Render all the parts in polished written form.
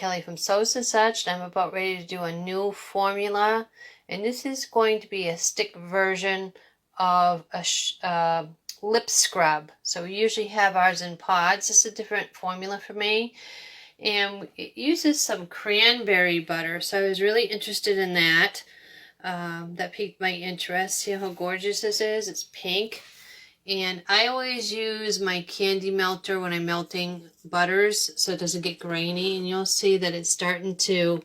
Kelly from Sews and Such, and I'm about ready to do a new formula, and this is going to be a stick version of a lip scrub. So we usually have ours in pods. This is a different formula for me, and it uses some cranberry butter, so I was really interested in that. That piqued my interest. See how gorgeous this is? It's pink. And I always use my candy melter when I'm melting butters so it doesn't get grainy. And you'll see that it's starting to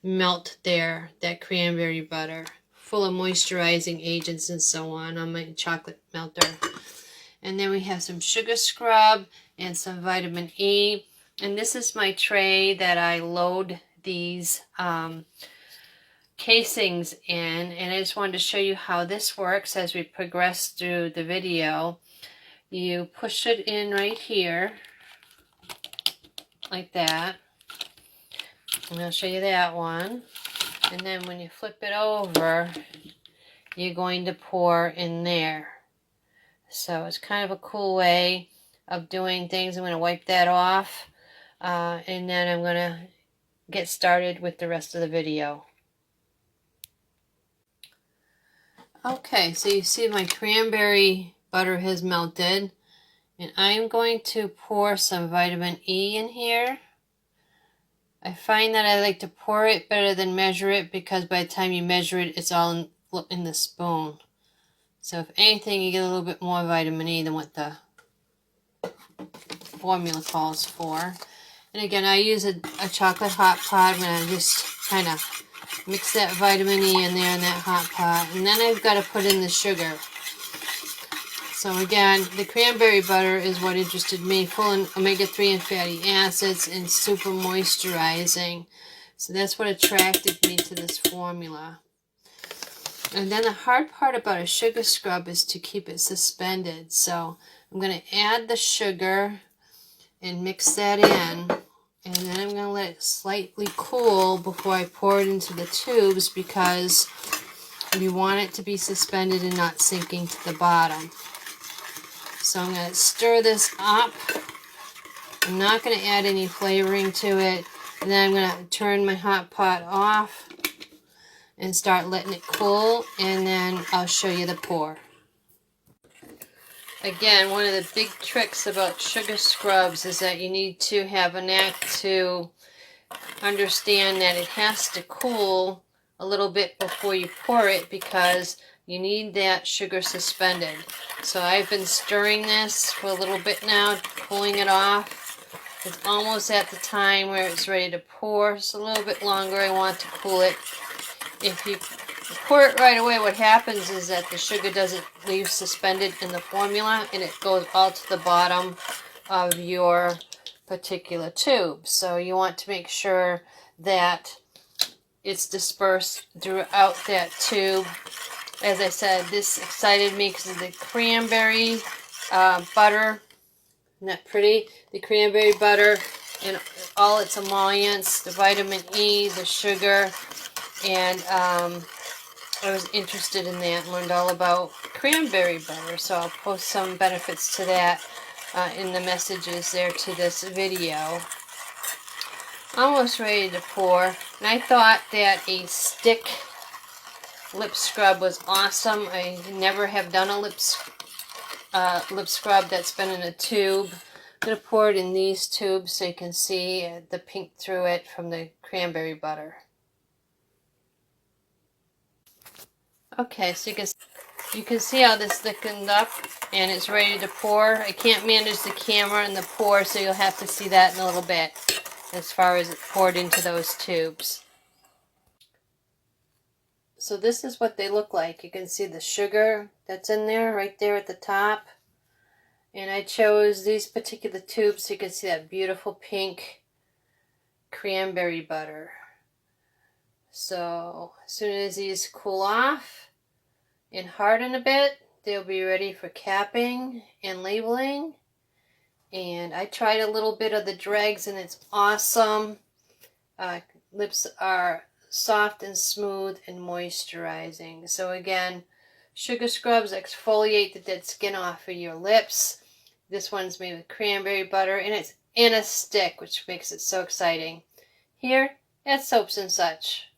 melt there, that cranberry butter, full of moisturizing agents and so on my chocolate melter. And then we have some sugar scrub and some vitamin E. And this is my tray that I load these casings in, and I just wanted to show you how this works as we progress through the video. You push it in right here like that, and I'll show you that one. And then when you flip it over, you're going to pour in there. So it's kind of a cool way of doing things. I'm going to wipe that off, and then I'm going to get started with the rest of the video. Okay, so you see my cranberry butter has melted, and I'm going to pour some vitamin E in here. I find that I like to pour it better than measure it, because by the time you measure it, it's all in the spoon. So if anything, you get a little bit more vitamin E than what the formula calls for. And again, I use a chocolate hot pot when I just kind of mix that vitamin E in there in that hot pot. And then I've got to put in the sugar. So again, the cranberry butter is what interested me, full of omega-3 and fatty acids and super moisturizing. So that's what attracted me to this formula. And then the hard part about a sugar scrub is to keep it suspended. So I'm going to add the sugar and mix that in. And then I'm going to let it slightly cool before I pour it into the tubes, because we want it to be suspended and not sinking to the bottom. So I'm going to stir this up. I'm not going to add any flavoring to it. And then I'm going to turn my hot pot off and start letting it cool, and then I'll show you the pour. Again, one of the big tricks about sugar scrubs is that you need to have a knack to understand that it has to cool a little bit before you pour it, because you need that sugar suspended. So I've been stirring this for a little bit now, cooling it off. It's almost at the time where it's ready to pour. It's a little bit longer. I want to cool it. If you pour it right away, what happens is that the sugar doesn't leave suspended in the formula, and it goes all to the bottom of your particular tube. So you want to make sure that it's dispersed throughout that tube. As I said, this excited me because of the cranberry butter. Isn't that pretty? The cranberry butter and all its emollients, the vitamin E, the sugar, and I was interested in that and learned all about cranberry butter, so I'll post some benefits to that in the messages there to this video. Almost ready to pour, and I thought that a stick lip scrub was awesome. I never have done a lip scrub that's been in a tube. I'm going to pour it in these tubes so you can see the pink through it from the cranberry butter. Okay, so you can see how this thickened up, and it's ready to pour. I can't manage the camera and the pour, so you'll have to see that in a little bit as far as it poured into those tubes. So this is what they look like. You can see the sugar that's in there right there at the top. And I chose these particular tubes so you can see that beautiful pink cranberry butter. So as soon as these cool off and harden a bit, they'll be ready for capping and labeling. And I tried a little bit of the dregs, and it's awesome. Lips are soft and smooth and moisturizing. So again, sugar scrubs exfoliate the dead skin off of your lips. This one's made with cranberry butter, and it's in a stick, which makes it so exciting. here at Soaps and Such.